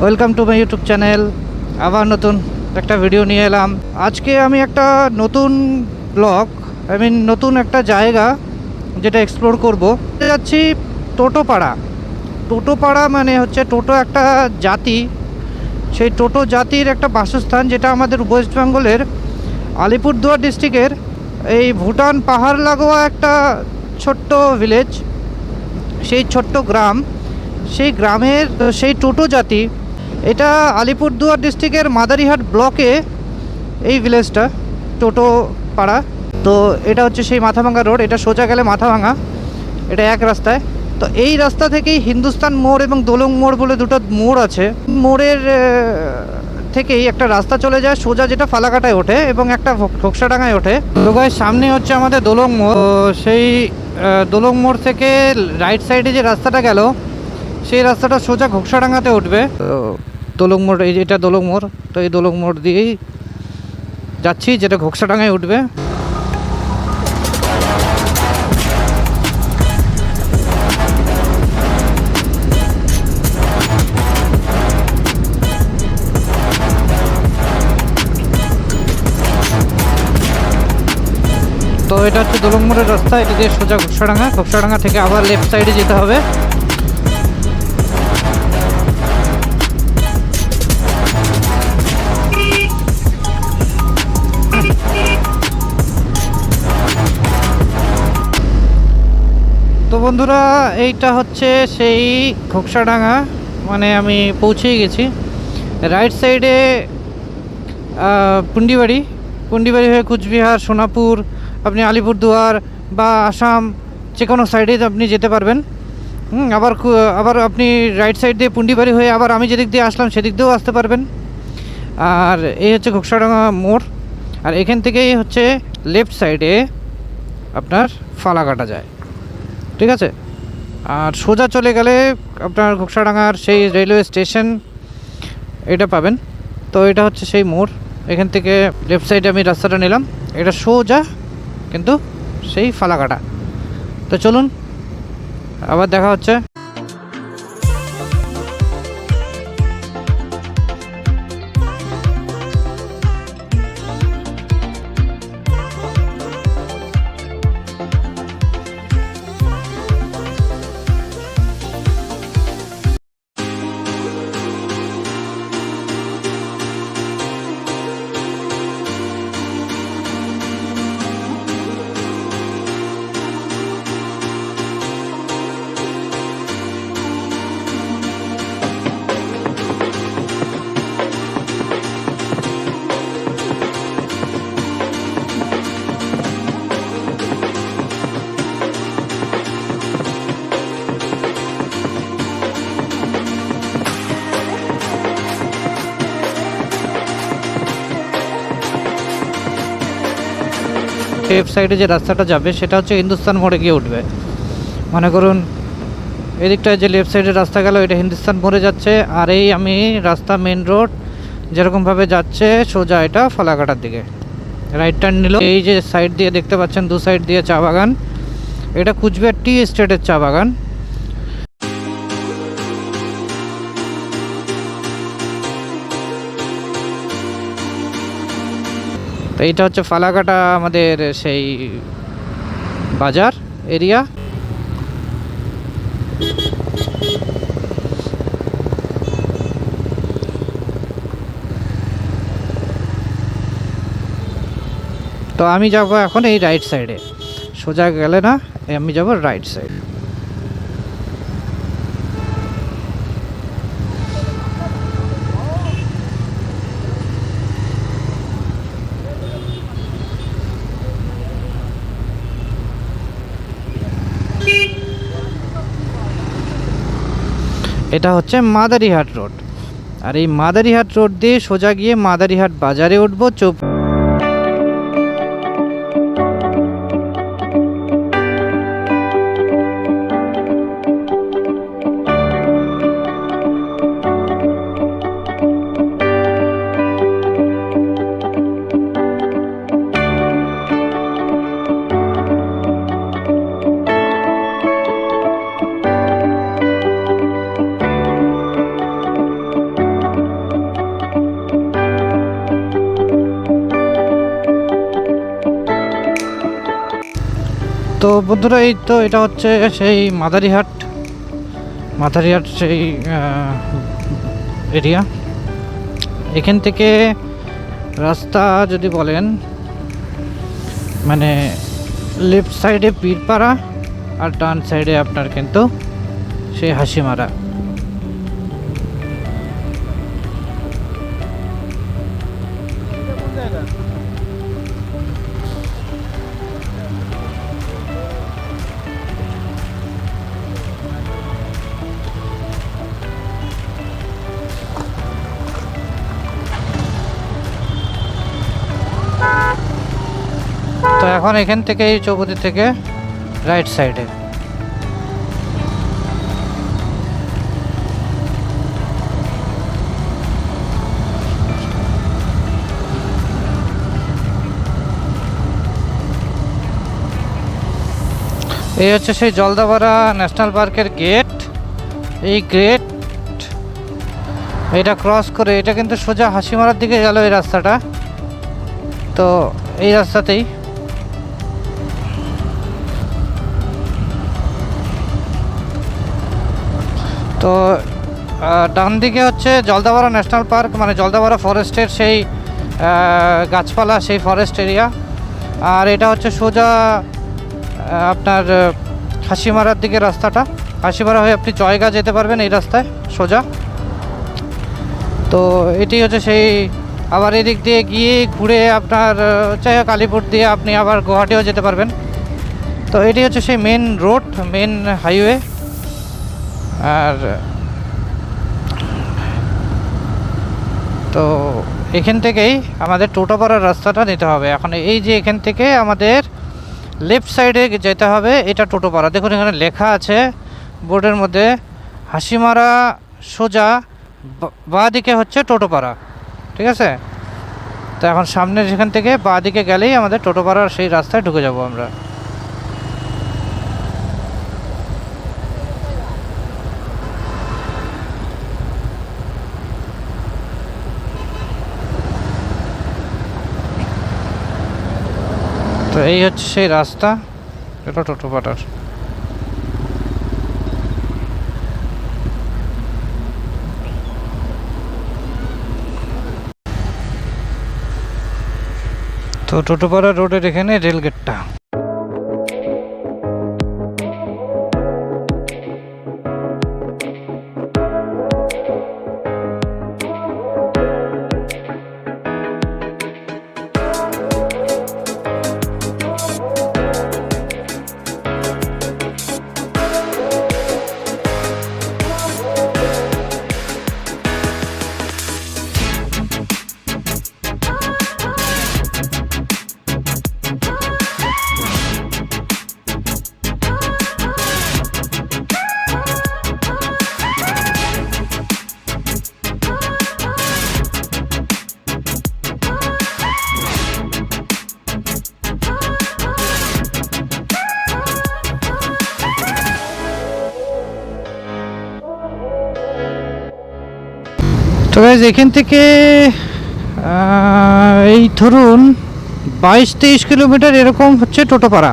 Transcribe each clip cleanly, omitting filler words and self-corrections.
Welcome to my YouTube channel. আবার নতুন একটা ভিডিও নিয়ে এলাম। আজকে আমি একটা নতুন ব্লগ নতুন একটা জায়গা যেটা এক্সপ্লোর করব যাচ্ছি। টোটোপাড়া। টোটোপাড়া মানে হচ্ছে টোটো একটা জাতি, সেই টোটো জাতির একটা বাসস্থান, যেটা আমাদের ওয়েস্ট বেঙ্গলের আলিপুরদুয়ার ডিস্ট্রিক্টের এই ভুটান পাহাড় লাগোয়া একটা ছোট্ট ভিলেজ, সেই ছোট্ট গ্রাম। সেই গ্রামের সেই টোটো জাতি, এটা আলিপুরদুয়ার ডিস্ট্রিক্টের মাদারিহাট ব্লকে এই ভিলেজটা টোটো পাড়া। তো এটা হচ্ছে সেই মাথাভাঙা রোড, এটা সোজা গেলে মাথাভাঙা, এটা এক রাস্তায়। তো এই রাস্তা থেকেই হিন্দুস্তান মোড় এবং দোলং মোড় বলে দুটো মোড় আছে। মোড়ের থেকেই একটা রাস্তা চলে যায় সোজা, যেটা ফালাকাটায় ওঠে এবং একটা ঘোকসাডাঙ্গায় ওঠে। তো গাইস, সামনে হচ্ছে আমাদের দোলং মোড়। তো সেই দোলং মোড় থেকে রাইট সাইডে যে রাস্তাটা গেল, সেই রাস্তাটা সোজা ঘোকসাডাঙ্গাতে উঠবে। তো দোলং মোড়, এই যেটা দোলং মোড়, তো এই দোলং মোড় দিয়েই যাচ্ছি, যেটা ঘোকসাডাঙ্গায় উঠবে। তো এটা হচ্ছে দোলং মোড়ের রাস্তা, এটা দিয়ে সোজা ঘোকসাডাঙ্গা। ঘোকসাডাঙ্গা থেকে আবার লেফট সাইডে যেতে হবে। তো বন্ধুরা, এইটা হচ্ছে সেই ঘোকসাডাঙ্গা, মানে আমি পৌঁছেই গেছি। রাইট সাইডে পুন্ডিবাড়ি, পুন্ডিবাড়ি হয়ে কুচবিহার, সোনাপুর, আপনি আলিপুরদুয়ার বা আসাম, যে কোনো সাইডে আপনি যেতে পারবেন। আবার আপনি রাইট সাইড দিয়ে পুন্ডিবাড়ি হয়ে আবার আমি যেদিক দিয়ে আসলাম সেদিক দিয়েও আসতে পারবেন। আর এই হচ্ছে ঘোকসাডাঙ্গা মোড়। আর এখান থেকেই হচ্ছে লেফট সাইডে আপনার ফালাকাটা যায়, ঠিক আছে। আর সোজা চলে গেলে আপনার ঘোকসাডাঙ্গার সেই রেলওয়ে স্টেশন এটা পাবেন। তো এটা হচ্ছে সেই মোড়। এখান থেকে লেফট সাইডে আমি রাস্তাটা নিলাম, এটা সোজা কিন্তু সেই ফালাকাটা। তো চলুন, আবার দেখা হচ্ছে। লেফট সাইডে যে রাস্তাটা যাবে সেটা হচ্ছে হিন্দুস্তান মোড়ে গিয়ে উঠবে। মনে করুন এদিকটায় যে লেফট সাইডের রাস্তা গেল, এটা হিন্দুস্তান মোড়ে যাচ্ছে। আর এই আমি রাস্তা মেন রোড যেরকমভাবে যাচ্ছে সোজা এটা ফালাকাটার দিকে রাইট টার্ন নিল। এই যে সাইড দিয়ে দেখতে পাচ্ছেন, দু সাইড দিয়ে চা বাগান, এটা কুচবিহার টি এস্টেটের চা বাগান। তো এইটা হচ্ছে ফালাকাটা, আমাদের সেই বাজার এরিয়া। তো আমি যাব এখন এই রাইট সাইডে, সোজা গেলে না, আমি যাব রাইট সাইড। এটা হচ্ছে মাদারিহাট রোড। আর এই মাদারিহাট রোড দিয়ে সোজা গিয়ে মাদারিহাট বাজারে উঠবো। তো বন্ধুরা, এই তো এটা হচ্ছে সেই মাদারিহাট সেই এরিয়া। এখান থেকে রাস্তা যদি বলেন, মানে লেফট সাইডে পীরপাড়া আর ডান সাইডে আপনার কিন্তু সেই হাসিমারা। তো এখন এখান থেকে এই চৌপতি থেকে রাইট সাইডে এই হচ্ছে সেই জলদাপাড়া ন্যাশনাল পার্কের গেট। এই গেট এটা ক্রস করে এটা কিন্তু সোজা হাসিমারার দিকে গেল এই রাস্তাটা। তো এই রাস্তাতেই তো ডান দিকে হচ্ছে জলদাপাড়া ন্যাশনাল পার্ক, মানে জলদাপাড়া ফরেস্টের সেই গাছপালা, সেই ফরেস্ট এরিয়া। আর এটা হচ্ছে সোজা আপনার হাসিমারার দিকে রাস্তাটা। হাসিমারা হয়ে আপনি জয়গা যেতে পারবেন এই রাস্তায় সোজা। তো এটি হচ্ছে সেই, আবার এদিক দিয়ে গিয়ে ঘুরে আপনার চাই কালীপুর দিয়ে আপনি আবার গুয়াহাটিও যেতে পারবেন। তো এটি হচ্ছে সেই মেন রোড, মেন হাইওয়ে। আর তো এখান থেকেই আমাদের টোটোপাড়ার রাস্তাটা নিতে হবে। এখন এই যে এখান থেকে আমাদের লেফট সাইডে যেতে হবে, এটা টোটোপাড়া। দেখুন এখানে লেখা আছে বোর্ডের মধ্যে হাসিমারা সোজা, বাঁ দিকে হচ্ছে টোটোপাড়া, ঠিক আছে। তো এখন সামনে যেখান থেকে বাঁ দিকে গেলেই আমাদের টোটোপাড়ার সেই রাস্তায় ঢুকে যাব আমরা। তো এই হচ্ছে সেই রাস্তা, এটা টোটোপাড়ার। তো টোটোপাড়া রোডের এখানে রেলগেটটা। তো গাইজ এখান থেকে এই ধরুন 22-23 কিলোমিটার এরকম হচ্ছে টোটোপাড়া।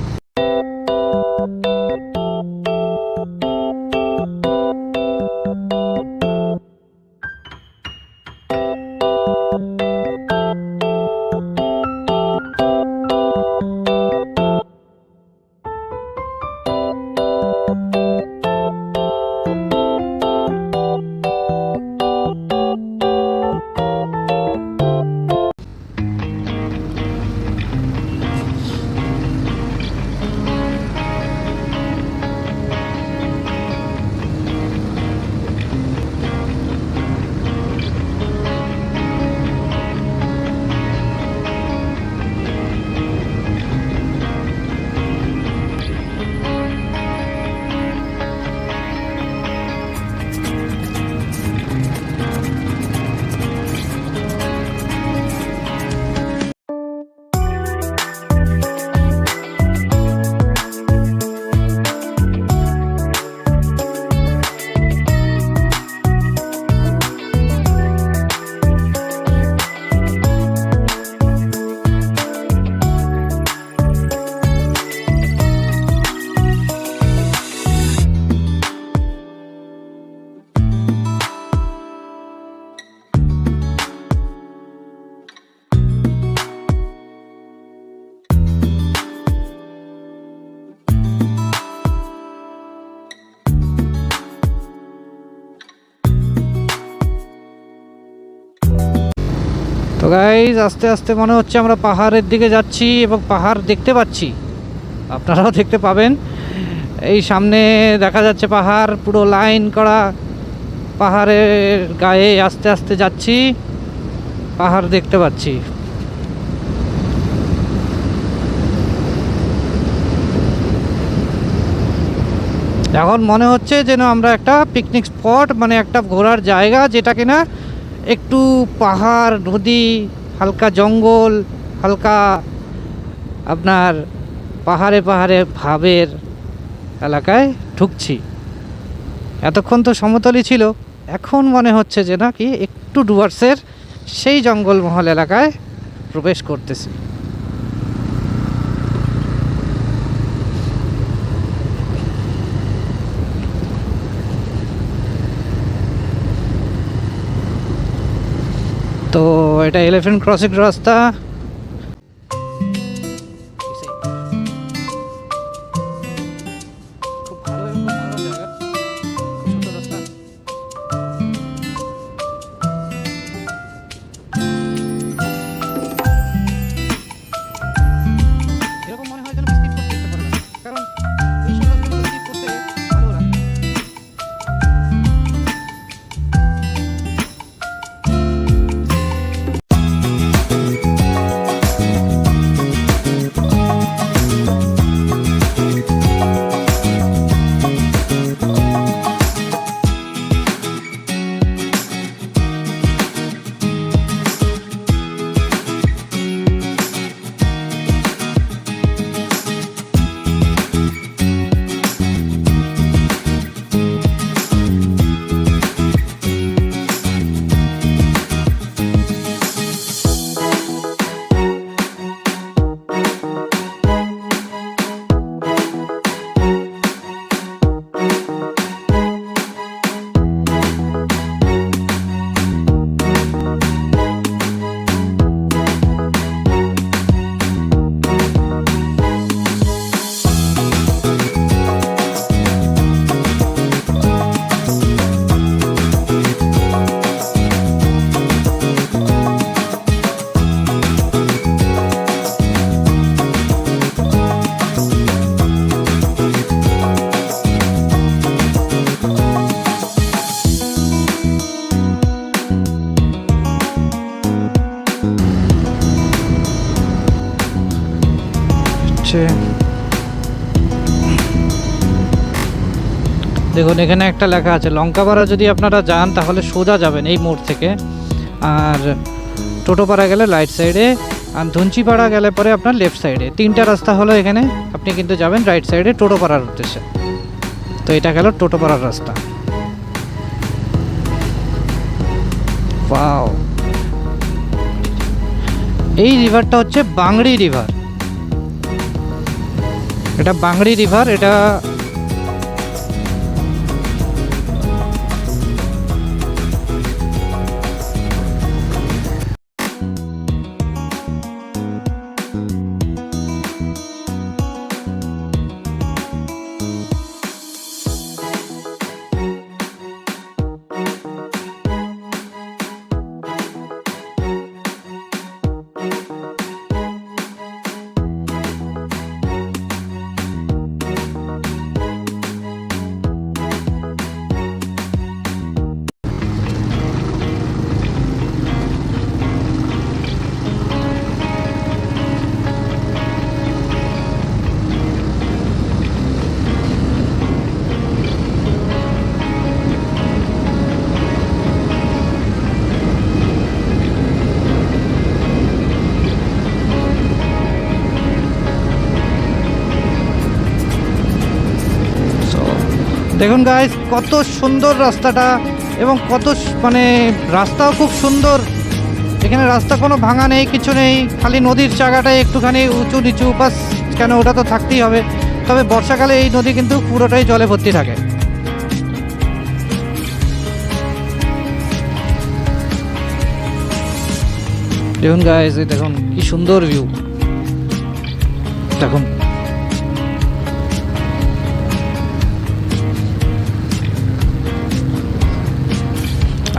গাইজ আস্তে আস্তে মনে হচ্ছে আমরা পাহাড়ের দিকে যাচ্ছি এবং পাহাড় দেখতে পাচ্ছি, আপনারাও দেখতে পাবেন। এই সামনে দেখা যাচ্ছে পাহাড়, পুরো লাইন করা পাহাড়ের গায়ে আস্তে আস্তে যাচ্ছি, পাহাড় দেখতে পাচ্ছি। এখন মনে হচ্ছে যেন আমরা একটা পিকনিক স্পট, মানে একটা ঘোরার জায়গা, যেটা কিনা একটু পাহাড়, নদী, হালকা জঙ্গল, হালকা আপনার পাহাড়ে পাহাড়ে ভাবের এলাকায় ঢুকছি। এতক্ষণ তো সমতলই ছিল, এখন মনে হচ্ছে যে নাকি একটু ডুয়ার্সের সেই জঙ্গলমহল এলাকায় প্রবেশ করতেছি। তো এটা এলিফ্যান্ট ক্রসিং রাস্তা। খুব ভালো এবং খুব ভালো জায়গা, খুব সুন্দর রাস্তা। এরকম মনে হয় যেন স্কিপ করতে ইচ্ছে করে না, কারণ এইসব রাস্তাগুলো স্কিপ করতে ভালো লাগে। দেখুন এখানে একটা লেখা আছে লঙ্কাপাড়া। যদি আপনারা যান তাহলে সোজা যাবেন এই মোড় থেকে, আর টোটোপাড়া গেলে রাইট সাইডে, আর ধুঞ্চিপাড়া গেলে পরে আপনার লেফট সাইডে। তিনটা রাস্তা হলো এখানে, আপনি কিন্তু যাবেন রাইট সাইডে টোটোপাড়ার উদ্দেশ্যে। তো এটা গেল টোটোপাড়ার রাস্তা। ওয়াও, এই রিভারটা হচ্ছে বাংড়ি রিভার। এটা বাংড়ি রিভার। এটা দেখুন গাইস কত সুন্দর রাস্তাটা, এবং কত মানে রাস্তাও খুব সুন্দর। এখানে রাস্তা কোনো ভাঙা নেই, কিছু নেই, খালি নদীর জায়গাটায় একটুখানি উঁচু নিচু, বাস। কেন, ওটা তো থাকতেই হবে। তবে বর্ষাকালে এই নদী কিন্তু পুরোটাই জলে ভর্তি থাকে। দেখুন গাইস, এই দেখুন কি সুন্দর ভিউ, দেখুন।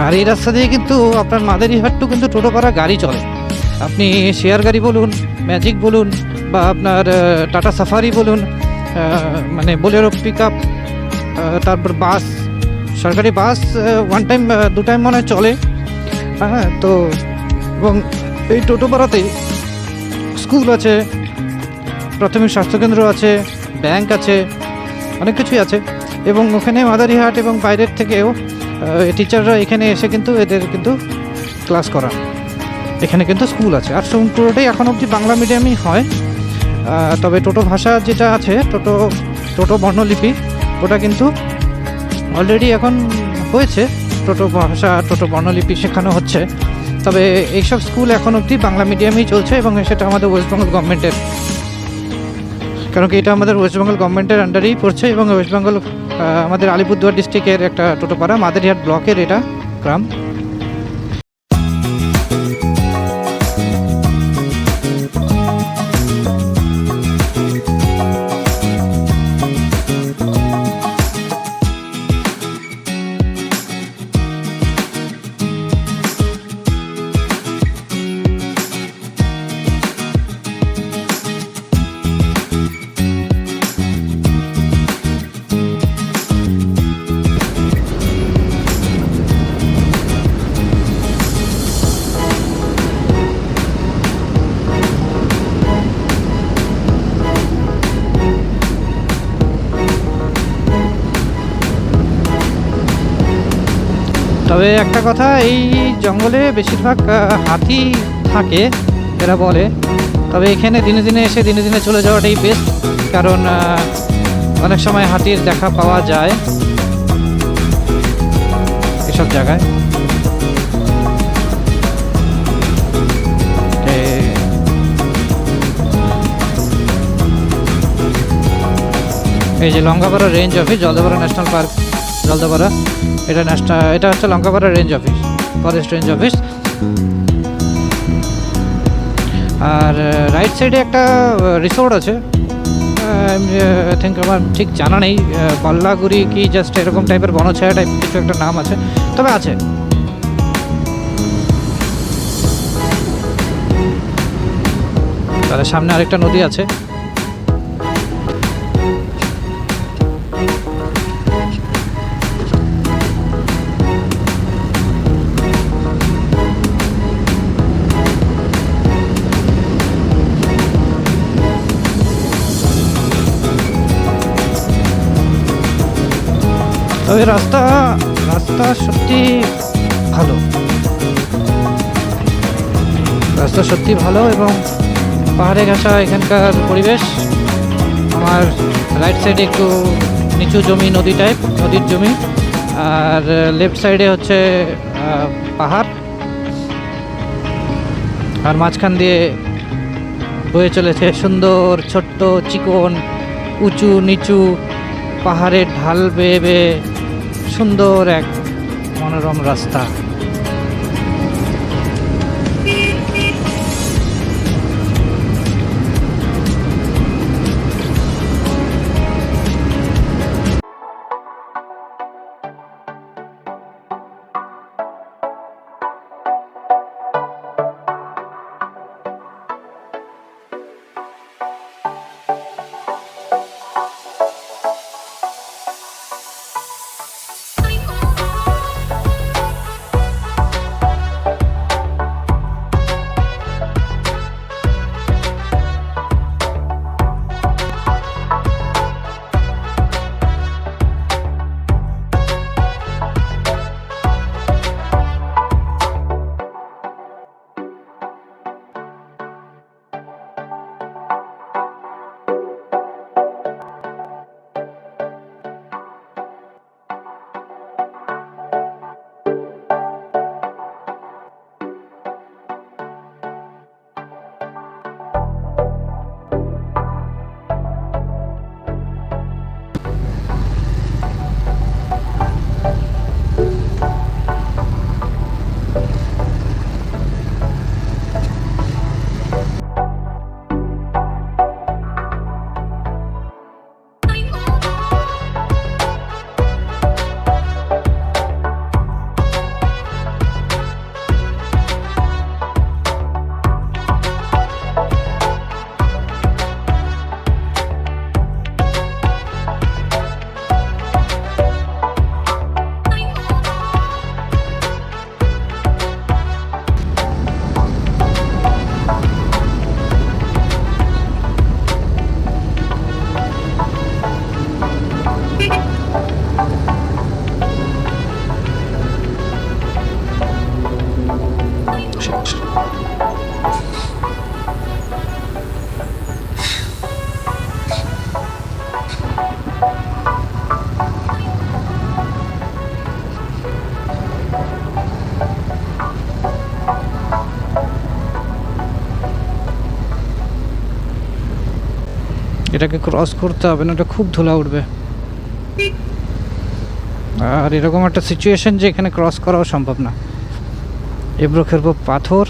আর এই রাস্তা দিয়ে কিন্তু আপনার মাদারিহাট টু কিন্তু টোটোপাড়া গাড়ি চলে। আপনি শেয়ার গাড়ি বলুন, ম্যাজিক বলুন, বা আপনার টাটা সাফারি বলুন, মানে বোলেরো পিক আপ, তারপর বাস, সরকারি বাস ওয়ান টাইম 2 টাইম মনে হয় চলে। হ্যাঁ, তো এবং এই টোটো পাড়াতেই স্কুল আছে, প্রাথমিক স্বাস্থ্যকেন্দ্র আছে, ব্যাংক আছে, অনেক কিছুই আছে। এবং ওখানে মাদারিহাট এবং বাইরের থেকেও টিচাররা এখানে এসে কিন্তু এদের কিন্তু ক্লাস করান। এখানে কিন্তু স্কুল আছে, আর পুরোটাই এখন অবধি বাংলা মিডিয়ামই হয়। তবে টোটো ভাষা যেটা আছে, টোটো বর্ণলিপি, ওটা কিন্তু অলরেডি এখন হয়েছে। টোটো ভাষা, টোটো বর্ণলিপি শেখানো হচ্ছে। তবে এইসব স্কুল এখন অবধি বাংলা মিডিয়ামেই চলছে, এবং সেটা আমাদের ওয়েস্ট বেঙ্গল গভর্নমেন্টের, কারণ কি এটা আমাদের ওয়েস্ট বেঙ্গল গভর্নমেন্টের আন্ডারেই পড়ছে। এবং ওয়েস্ট বেঙ্গল আমাদের আলিপুরদুয়ার ডিস্ট্রিক্টের একটা টোটোপাড়া, মাদারিহাট ব্লকের এটা গ্রাম। তবে একটা কথা, এই জঙ্গলে বেশিরভাগ হাতি থাকে এরা বলে। তবে এখানে দিনে দিনে এসে দিনে দিনে চলে যাওয়াটাই বেস্ট, কারণ অনেক সময় হাতির দেখা পাওয়া যায় এসব জায়গায়। এই যে Lankapara range office, Jaldapara national park, Jaldapara, এটা হচ্ছে Lankapara range office, forest range office. আর রাইট সাইডে একটা রিসোর্ট আছে, আই থিঙ্ক, আমার ঠিক জানা নেই, পাল্লাগুড়ি কি জাস্ট এরকম টাইপের, বনছায়া টাইপ কিছু একটা নাম আছে, তবে আছে। তাহলে সামনে আরেকটা নদী আছে। তবে রাস্তা সত্যি ভালো, রাস্তা সত্যি ভালো, এবং পাহাড়ে ঘেঁষা এখানকার পরিবেশ। আমার রাইট সাইডে একটু নিচু জমি, নদীর জমি, আর লেফট সাইডে হচ্ছে পাহাড়, আর মাঝখান দিয়ে বয়ে চলেছে সুন্দর ছোট্ট চিকন উঁচু নিচু পাহাড়ের ঢাল বেয়ে বেয়ে সুন্দর এক মনোরম রাস্তা। এটাকে ক্রস করতে হবে না, এটা খুব ধুলা উঠবে। আর এরকম একটা সিচুয়েশন যে এখানে ক্রস করাও সম্ভব না, এবড়ো খেবড়ো পাথর।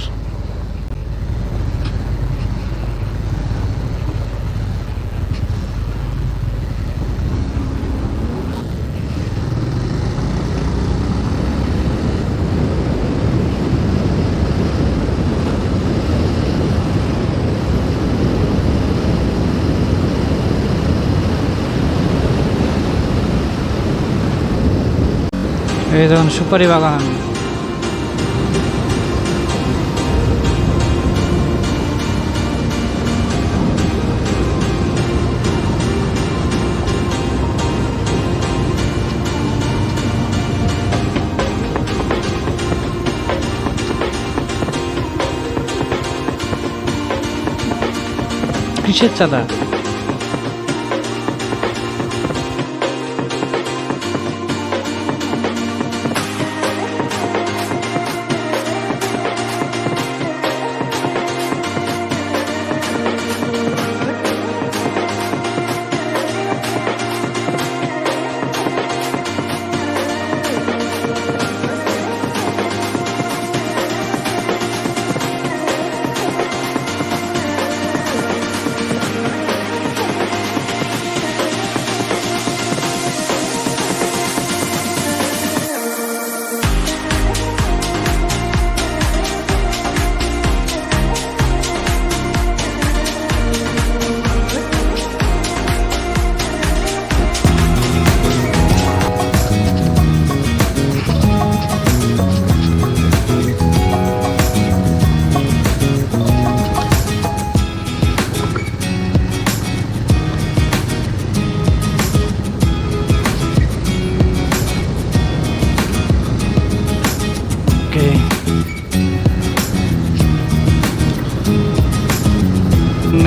এই ধরুন সুপারি বাগান। কিসের চাঁদা?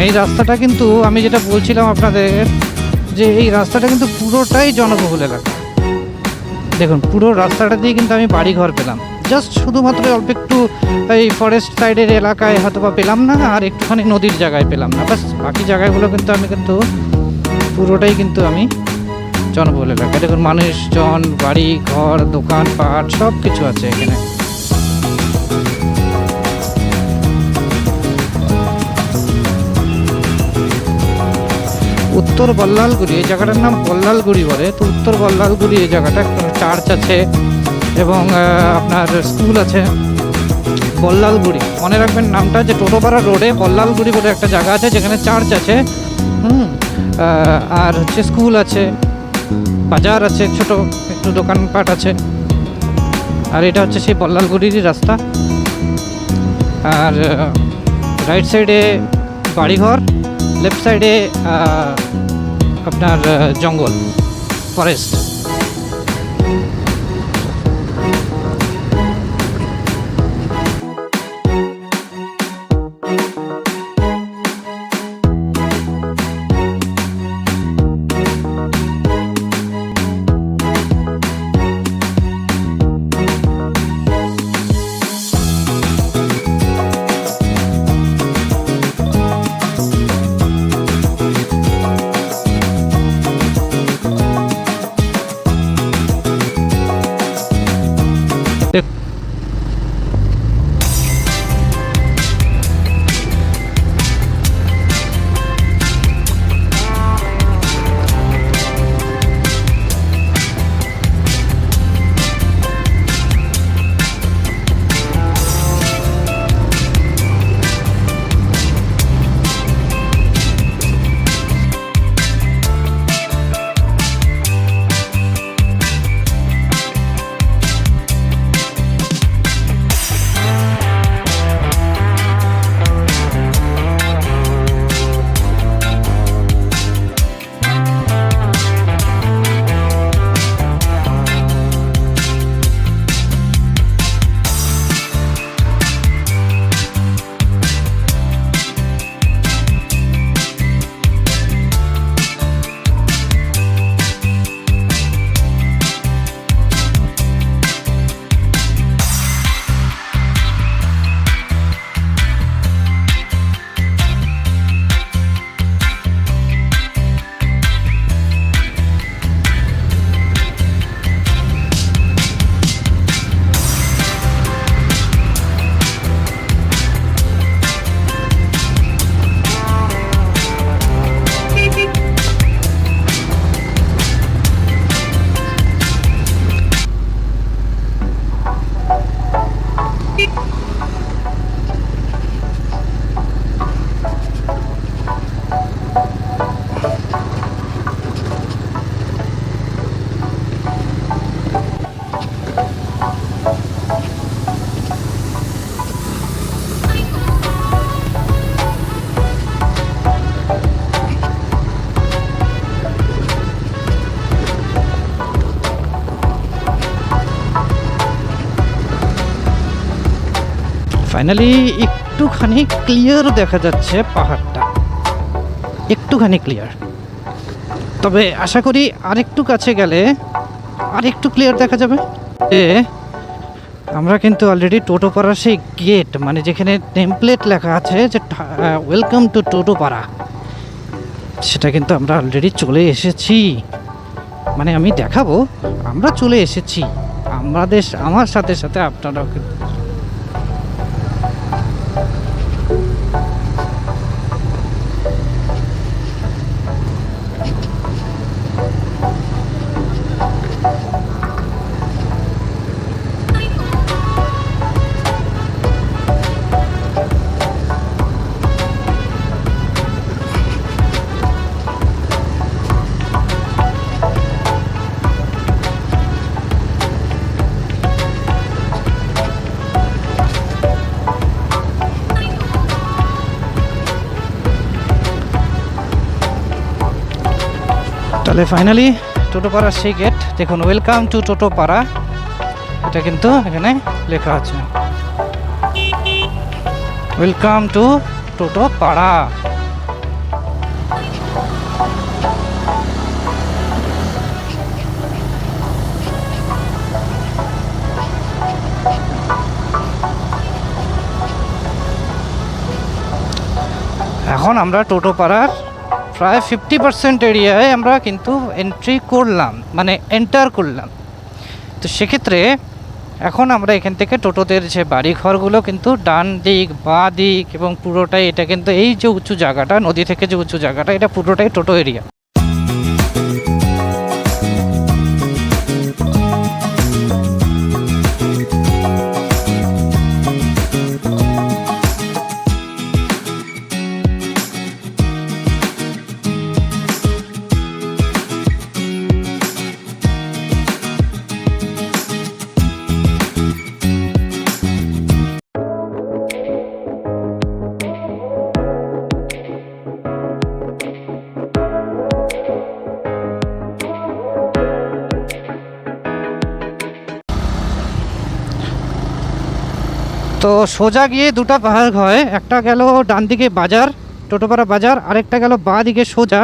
এই রাস্তাটা কিন্তু আমি যেটা বলছিলাম আপনাদের, যে এই রাস্তাটা কিন্তু পুরোটাই জনবহুল এলাকা। দেখুন পুরো রাস্তাটা দিয়ে কিন্তু আমি বাড়ি ঘর পেলাম, জাস্ট শুধুমাত্র অল্প একটু এই ফরেস্ট সাইডের এলাকায় হয়তো বা পেলাম না, আর একটুখানি নদীর জায়গায় পেলাম না, বাস বাকি জায়গাগুলো কিন্তু পুরোটাই কিন্তু আমি জনবহুল এলাকা। দেখুন মানুষজন, বাড়ি ঘর, দোকানপাট সব কিছু আছে এখানে। উত্তর বল্লালগুড়ি, এই জায়গাটার নাম বল্লালগুড়ি বলে। তো উত্তর বল্লালগুড়ি এই জায়গাটা চার্চ আছে এবং আপনার স্কুল আছে। বল্লালগুড়ি মনে রাখবেন নামটা, যে টোটোপাড়া রোডে বল্লালগুড়ি বলে একটা জায়গা আছে যেখানে চার্চ আছে, আর হচ্ছে স্কুল আছে, বাজার আছে, ছোট একটু দোকানপাট আছে। আর এটা হচ্ছে সেই বল্লালগুড়িরই রাস্তা। আর রাইট সাইডে বাড়িঘর, লেফট সাইডে আপনার জঙ্গল, ফরেস্ট। ফাইনালি একটুখানি ক্লিয়ার দেখা যাচ্ছে পাহাড়টা, একটুখানি ক্লিয়ার। তবে আশা করি আরেকটু কাছে গেলে আরেকটু ক্লিয়ার দেখা যাবে। আমরা কিন্তু অলরেডি টোটোপাড়ার সেই গেট, মানে যেখানে টেমপ্লেট লেখা আছে যে ওয়েলকাম টু টোটোপাড়া, সেটা কিন্তু আমরা অলরেডি চলে এসেছি। মানে আমি দেখাবো আমরা চলে এসেছি, আমার সাথে সাথে আপনারাও। তাহলে ফাইনালি টোটোপাড়ার সেই গেট দেখুন, ওয়েলকাম টু টোটোপাড়া, এটা কিন্তু এখানে লেখা আছে ওয়েলকাম টু টোটোপাড়া। এখন আমরা টোটোপাড়ার প্রায় 50% এরিয়ায় আমরা কিন্তু এন্ট্রি করলাম, মানে এন্টার করলাম। তো সেক্ষেত্রে এখন আমরা এখান থেকে টোটোদের যে বাড়ি ঘরগুলো কিন্তু ডান দিক বাঁ দিক এবং পুরোটাই, এটা কিন্তু এই যে উঁচু জায়গাটা, নদী থেকে যে উঁচু জায়গাটা, এটা পুরোটাই টোটো এরিয়া। তো সোজা গিয়ে দুটো পাহাড় হয়, একটা গেল ডান দিকে বাজার, টোটোপাড়া বাজার, আরেকটা গেল বাঁ দিকে সোজা।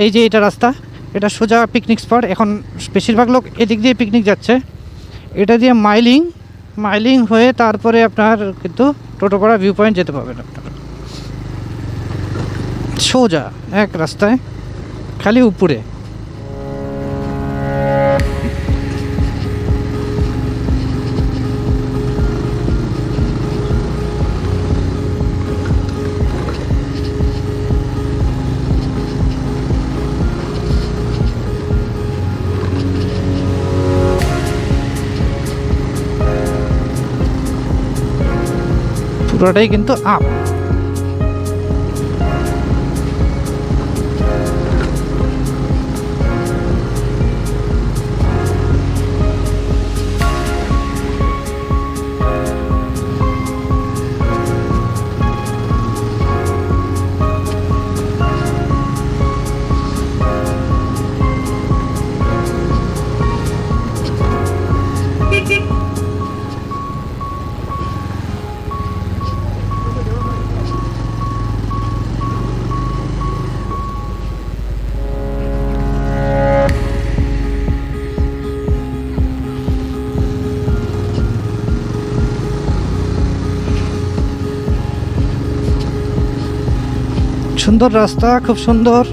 এই যে এটা রাস্তা, এটা সোজা পিকনিক স্পট। এখন বেশিরভাগ লোক এদিক দিয়ে পিকনিক যাচ্ছে, এটা দিয়ে মাইলিং হয়ে তারপরে আপনার কিন্তু টোটোপাড়া ভিউ পয়েন্ট যেতে পারবেন আপনারা সোজা এক রাস্তায়, খালি উপরে। পুরোটাই কিন্তু আপ। সুন্দর রাস্তা, খুব সুন্দর।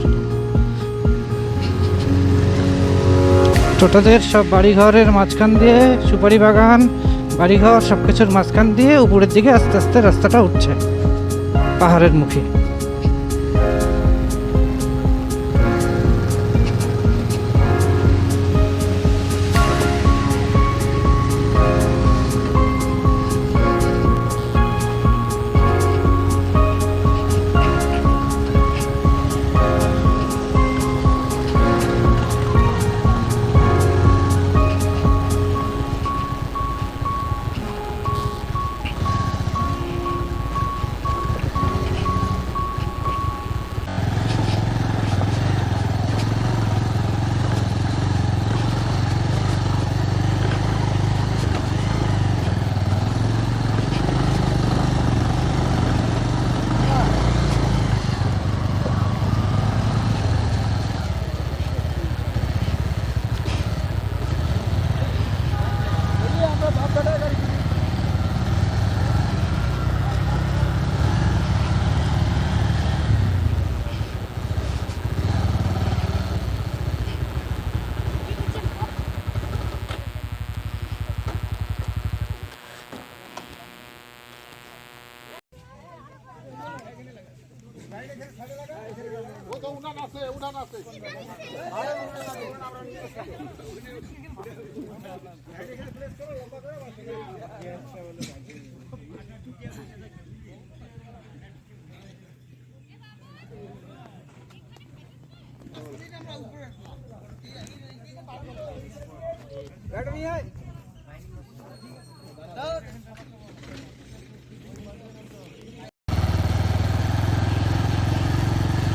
টোটোদের সব বাড়িঘরের মাঝখান দিয়ে, সুপারি বাগান, বাড়িঘর সব কিছুর মাঝখান দিয়ে উপরের দিকে আস্তে আস্তে রাস্তাটা উঠছে পাহাড়ের মুখে।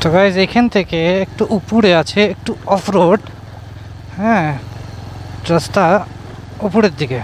তো গাইজ এখান থেকে একটু উপরে আছে, একটু অফ রোড, হ্যাঁ, রাস্তা উপরের দিকে।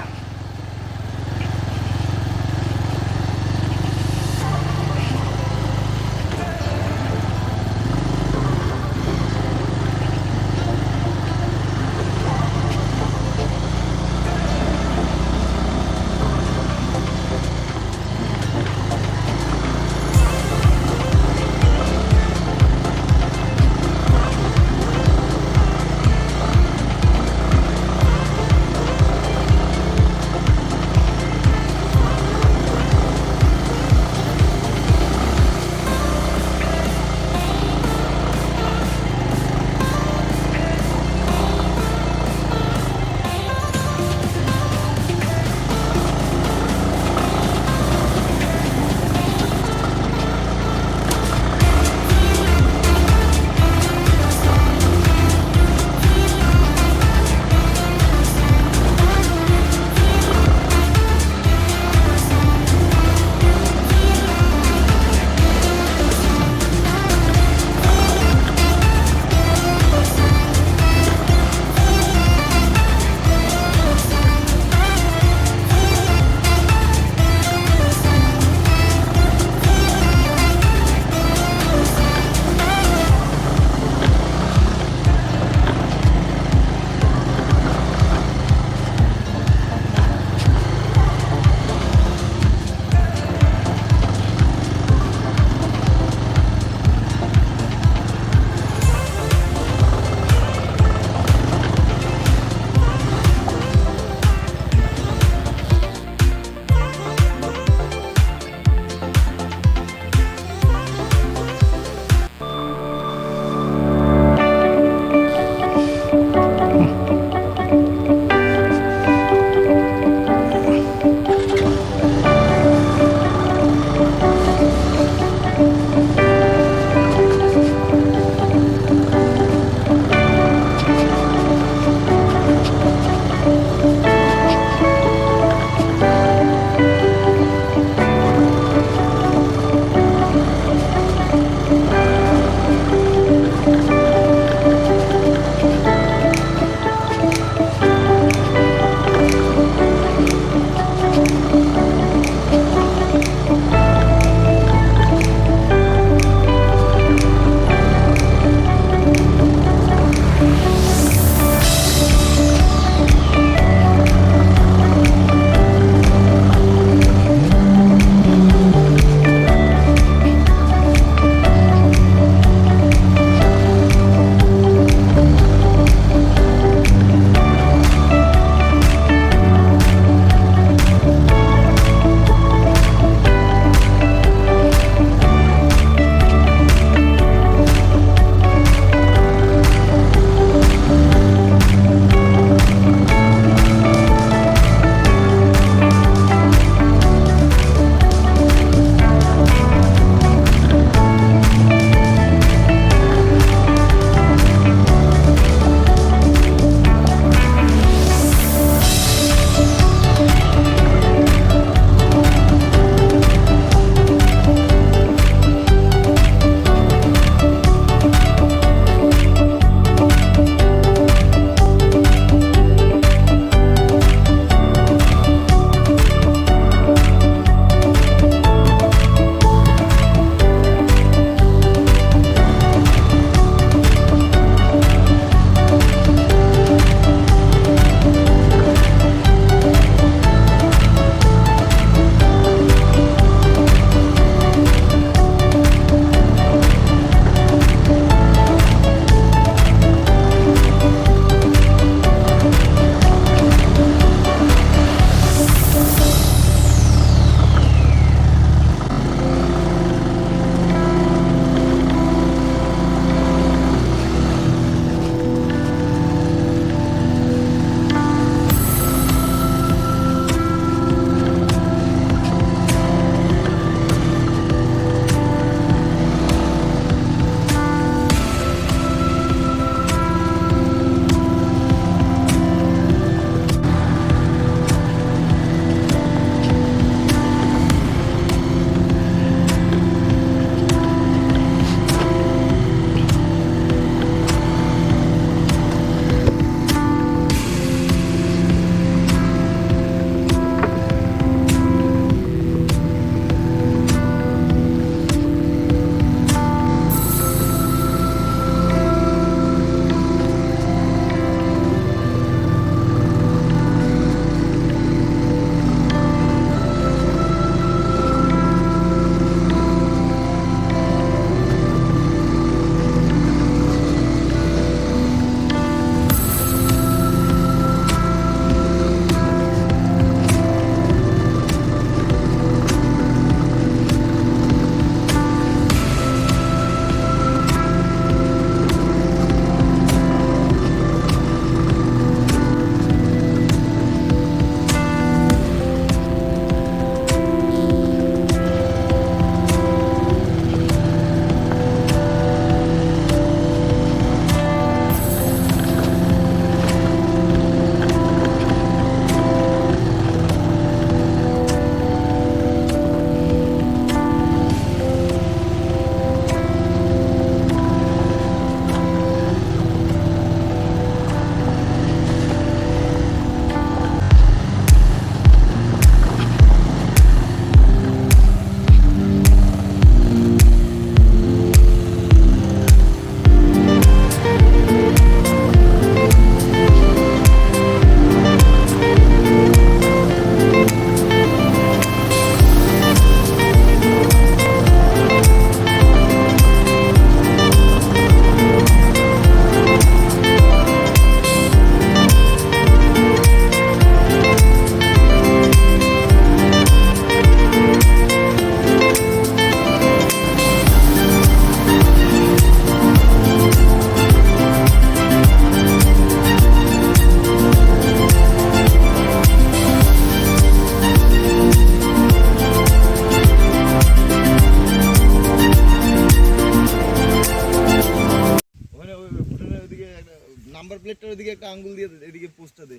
আঙ্গুল দিয়ে এদিকে পোস্টটা দে।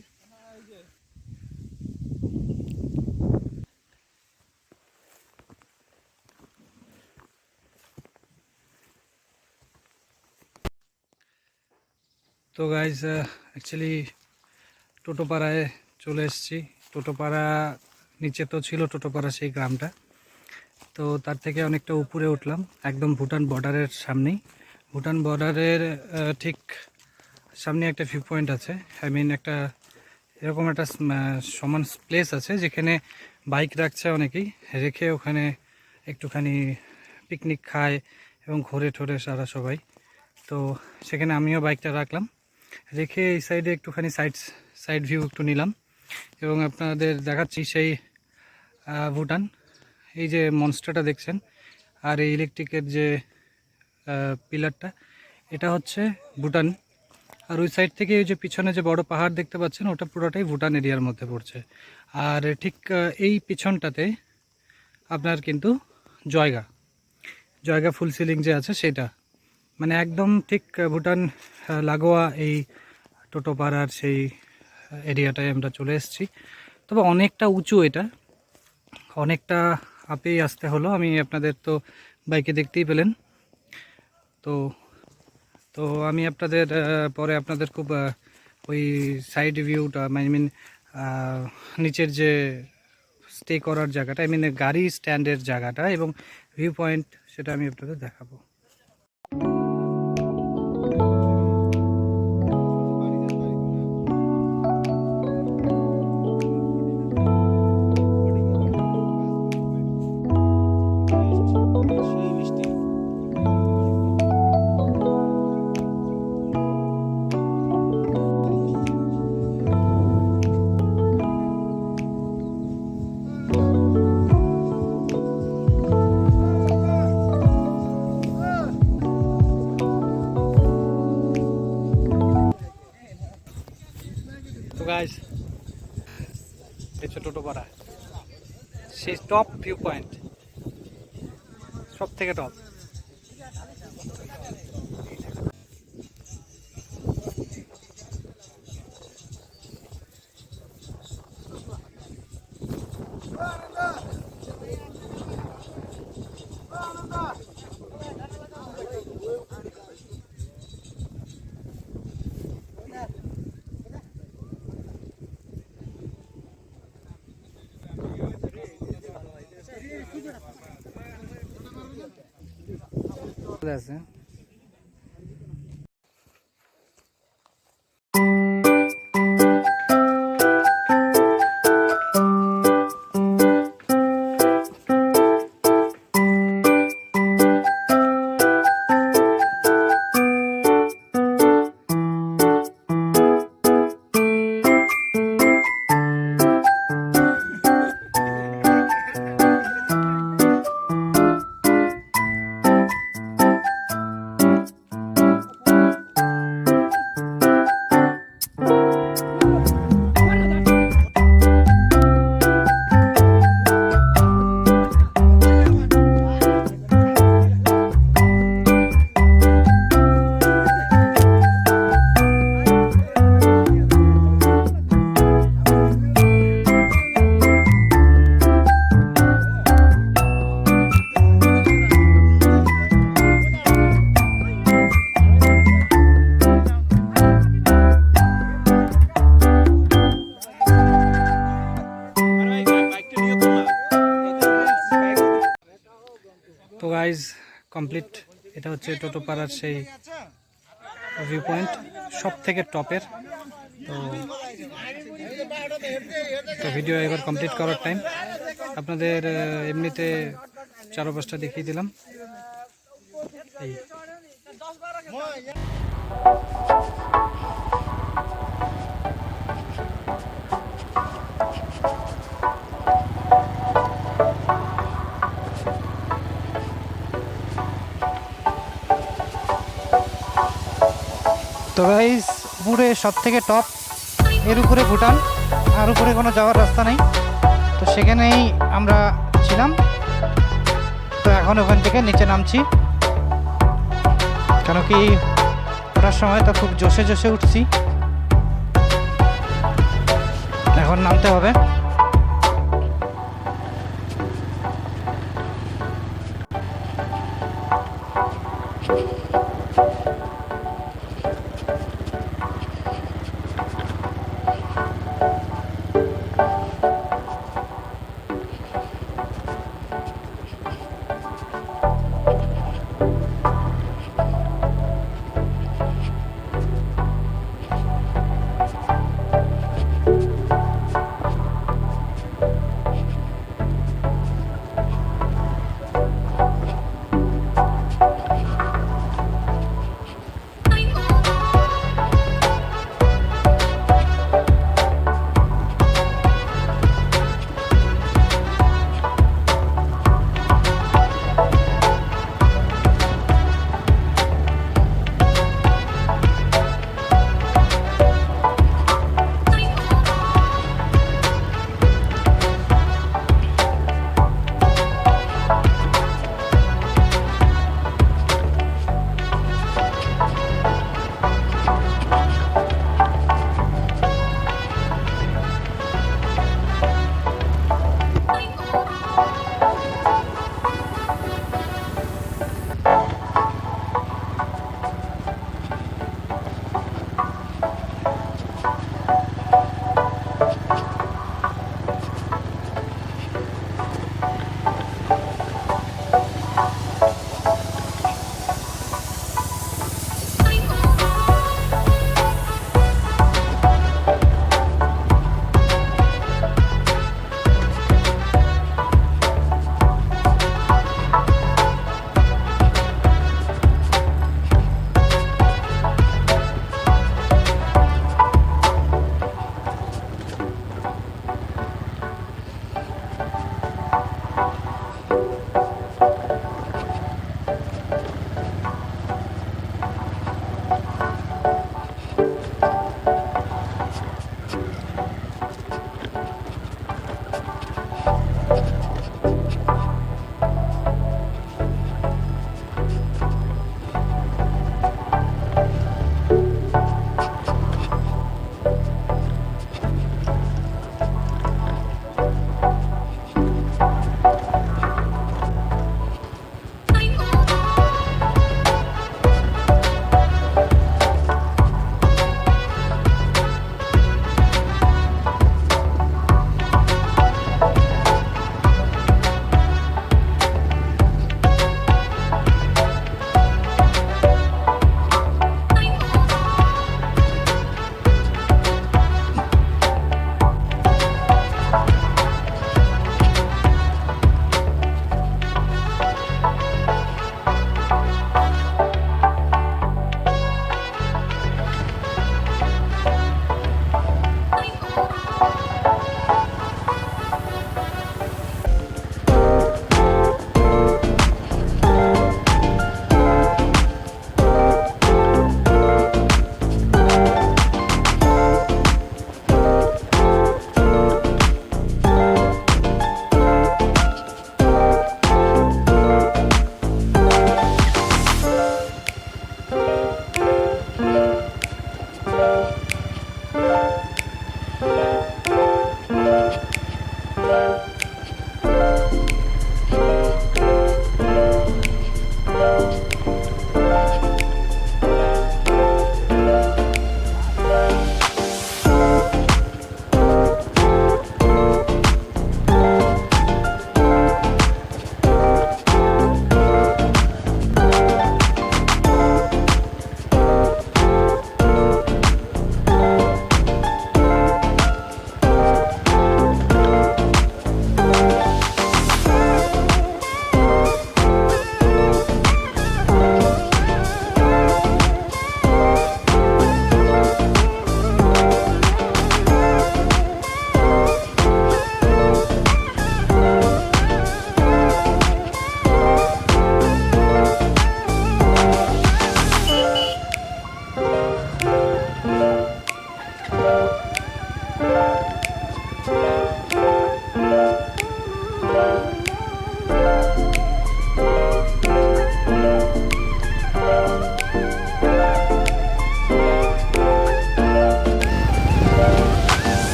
তো গাইজ অ্যাকচুয়ালি টোটোপাড়ায় চলে এসেছি। টোটোপাড়া নিচে তো ছিল টোটোপাড়া সেই গ্রামটা, তো তার থেকে অনেকটা উপরে উঠলাম, একদম ভুটান বর্ডারের সামনেই। ভুটান বর্ডারের ঠিক সামনে একটা ভিউ পয়েন্ট আছে, আই মিন একটা এরকম একটা সমান প্লেস আছে যেখানে বাইক রাখছে অনেকেই, রেখে ওখানে একটুখানি পিকনিক খায় এবং ঘোরে ঠোরে সারা সবাই। তো সেখানে আমিও বাইকটা রাখলাম, রেখে এই সাইডে একটুখানি সাইড ভিউ একটু নিলাম এবং আপনাদের দেখাচ্ছি সেই ভুটান। এই যে মনস্টারটা দেখছেন আর এই ইলেকট্রিকের যে পিলারটা, এটা হচ্ছে ভুটান। আর ওই সাইড থেকে ওই যে পিছনে যে বড় পাহাড় দেখতে পাচ্ছেন, ওটা পুরোটাই ভুটান এরিয়ার মধ্যে পড়ছে। আর ঠিক এই পিছনটাতে আপনার কিন্তু জয়গা ফুল সিলিং যে আছে সেটা, মানে একদম ঠিক ভুটান লাগোয়া এই টোটোপাড়ার সেই এরিয়াটায় আমরা চলে এসেছি। তবে অনেকটা উঁচু, এটা অনেকটা আপেই আসতে হলো। আমি আপনাদের তো বাইকে দেখতেই পেলেন। তো তো আমি আপনাদের পরে আপনাদের খুব ওই সাইড ভিউটা, আই মিন নিচের যে স্টে করার জায়গাটা, আই মিন গাড়ি স্ট্যান্ডের জায়গাটা এবং ভিউ পয়েন্ট, সেটা আমি আপনাদের দেখাবো। তো গাইস, এই টোটোপাড়া সেই টপ ভিউ পয়েন্ট, সব থেকে টপ। আছে তো গাইজ কমপ্লিট। এটা হচ্ছে টোটোপাড়ার সেই ভিউ পয়েন্ট, সব থেকে টপের। তো ভিডিও এবার কমপ্লিট করার টাইম। আপনাদের এমনিতে চারপাশটা দেখিয়ে দিলাম। এই তো গাইস, উপরে সব থেকে টপ, এর উপরে ভুটান, আর উপরে কোনো যাওয়ার রাস্তা নেই। তো সেখানেই আমরা ছিলাম। তো এখন ওখান থেকে নিচে নামছি, কেন কি ওঠার সময় তো খুব জোশে জোশে উঠছি। এখন নামতে হবে।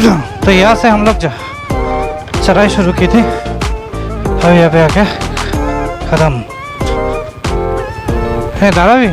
तो यहाँ से हम लोग चढ़ाई शुरू की थी, अब यहाँ पे आके खत्म है। दादा भी